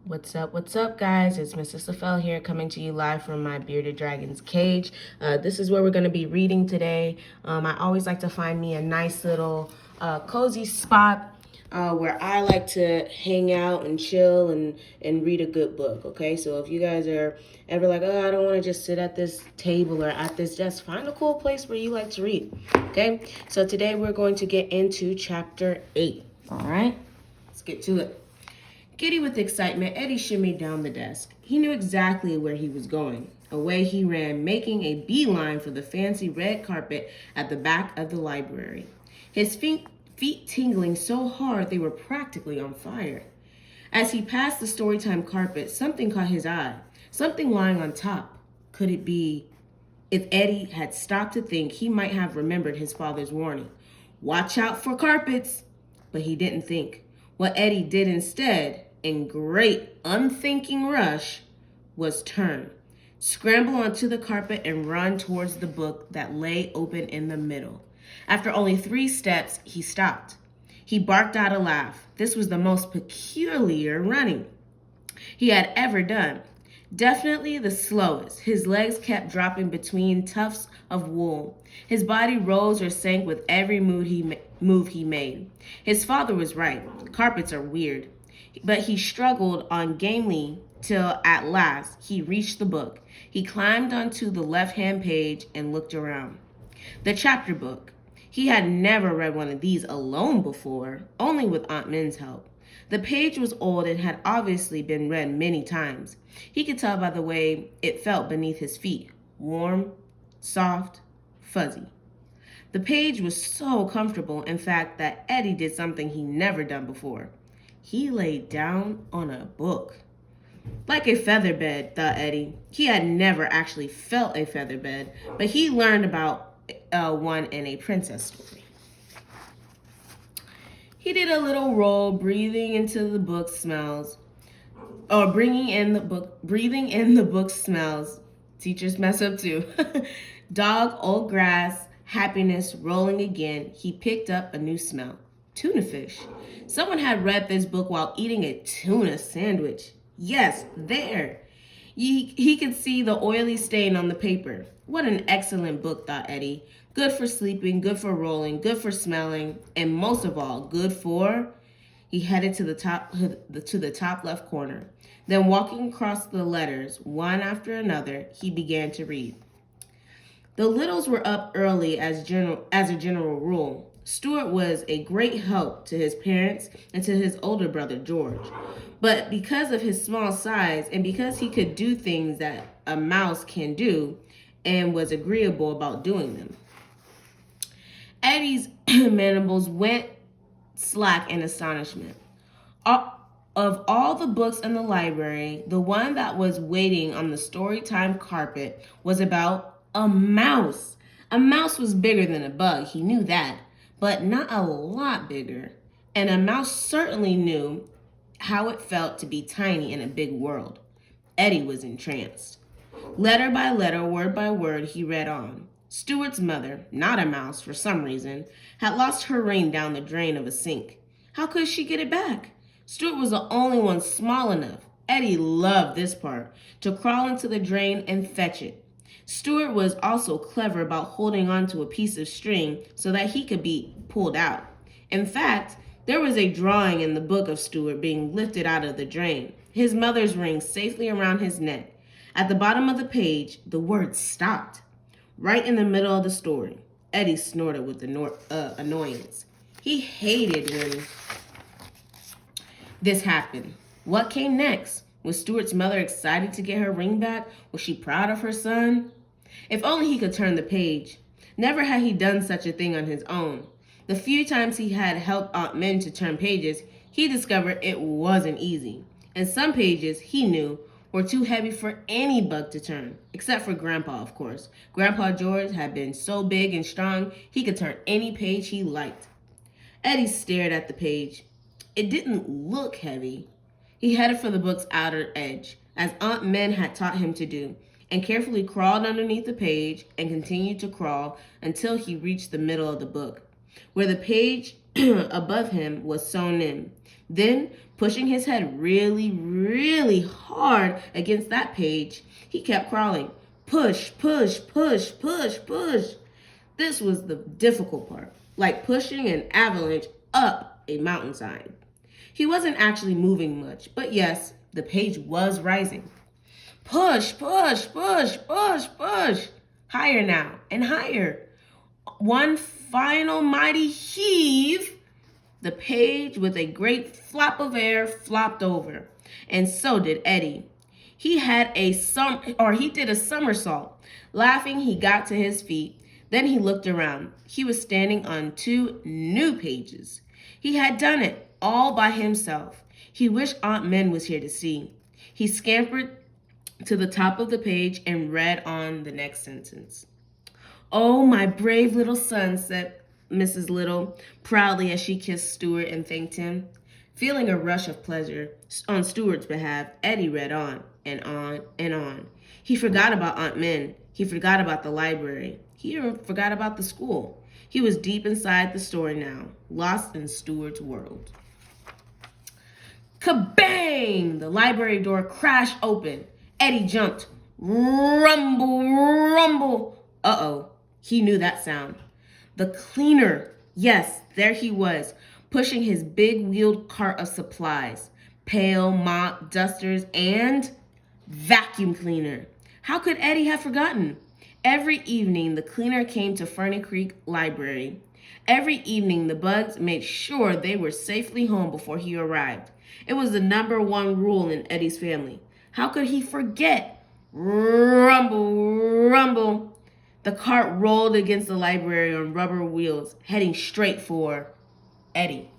What's up, guys? It's Mrs. Safel here coming to you live from my Bearded Dragon's cage. This is where we're going to be reading today. I always like to find me a nice little cozy spot where I like to hang out and chill and read a good book, okay? So if you guys are ever like, oh, I don't want to just sit at this table or at this desk, find a cool place where you like to read, okay? So today we're going to get into chapter 8, all right? Let's get to it. Giddy with excitement, Eddie shimmied down the desk. He knew exactly where he was going. Away he ran, making a beeline for the fancy red carpet at the back of the library. His feet tingling so hard they were practically on fire. As he passed the storytime carpet, something caught his eye. Something lying on top. Could it be? If Eddie had stopped to think, he might have remembered his father's warning. Watch out for carpets! But he didn't think. What Eddie did instead, in great unthinking rush, was turn, scramble onto the carpet, and run towards the book that lay open in the middle. After only 3 steps, he stopped. He barked out a laugh. This was the most peculiar running he had ever done. Definitely the slowest. His legs kept dropping between tufts of wool. His body rose or sank with every move he made. His father was right. Carpets are weird. But he struggled on gamely till at last he reached the book. He climbed onto the left-hand page and looked around. The chapter book. He had never read one of these alone before, only with Aunt Min's help. The page was old and had obviously been read many times. He could tell by the way it felt beneath his feet. Warm, soft, fuzzy. The page was so comfortable, in fact, that Eddie did something he never done before. He laid down on a book. Like a feather bed, thought Eddie. He had never actually felt a feather bed, but he learned about one in a princess story. He did a little roll, breathing into the book smells, or breathing in the book smells. Teachers mess up too. Dog, old grass, happiness, rolling again. He picked up a new smell. Tuna fish. Someone had read this book while eating a tuna sandwich. Yes, there. He could see the oily stain on the paper. What an excellent book, thought Eddie. Good for sleeping, good for rolling, good for smelling, and most of all, good for... He headed to the top left corner. Then walking across the letters, one after another, he began to read. The Littles were up early as a general rule. Stuart was a great help to his parents and to his older brother, George. But because of his small size and because he could do things that a mouse can do and was agreeable about doing them, Eddie's mandibles went slack in astonishment. Of all the books in the library, the one that was waiting on the storytime carpet was about a mouse. A mouse was bigger than a bug, he knew that, but not a lot bigger. And a mouse certainly knew how it felt to be tiny in a big world. Eddie was entranced. Letter by letter, word by word, he read on. Stuart's mother, not a mouse for some reason, had lost her ring down the drain of a sink. How could she get it back? Stuart was the only one small enough. Eddie loved this part, to crawl into the drain and fetch it. Stuart was also clever about holding onto a piece of string so that he could be pulled out. In fact, there was a drawing in the book of Stuart being lifted out of the drain, his mother's ring safely around his neck. At the bottom of the page, the word stopped. Right in the middle of the story, Eddie snorted with annoyance. He hated when this happened. What came next? Was Stuart's mother excited to get her ring back? Was she proud of her son? If only he could turn the page. Never had he done such a thing on his own. The few times he had helped Aunt Min to turn pages, he discovered it wasn't easy. And some pages, he knew, were too heavy for any bug to turn, except for Grandpa, of course. Grandpa George had been so big and strong, he could turn any page he liked. Eddie stared at the page. It didn't look heavy. He headed for the book's outer edge, as Aunt Min had taught him to do, and carefully crawled underneath the page and continued to crawl until he reached the middle of the book, where the page above him was sewn in. Then, pushing his head really, really hard against that page. He kept crawling. Push, push, push, push, push. This was the difficult part, like pushing an avalanche up a mountainside. He wasn't actually moving much, but yes, the page was rising. Push, push, push, push, push. Higher now and higher. One final mighty heave. The page, with a great flap of air, flopped over, and so did Eddie. He did a somersault. Laughing, he got to his feet. Then he looked around. He was standing on 2 new pages. He had done it all by himself. He wished Aunt Min was here to see. He scampered to the top of the page and read on the next sentence. "Oh, my brave little son," said Mrs. Little proudly as she kissed Stuart and thanked him. Feeling a rush of pleasure on Stuart's behalf, Eddie read on and on and on. He forgot about Aunt Min. He forgot about the library. He even forgot about the school. He was deep inside the story now, lost in Stuart's world. Kabang! The library door crashed open. Eddie jumped. Rumble, rumble. Uh-oh, he knew that sound. The cleaner. Yes, there he was, pushing his big wheeled cart of supplies. Pail, mop, dusters, and vacuum cleaner. How could Eddie have forgotten? Every evening, the cleaner came to Ferny Creek Library. Every evening, the Bugs made sure they were safely home before he arrived. It was the #1 rule in Eddie's family. How could he forget? Rumble, rumble. The cart rolled against the library on rubber wheels, heading straight for Eddie.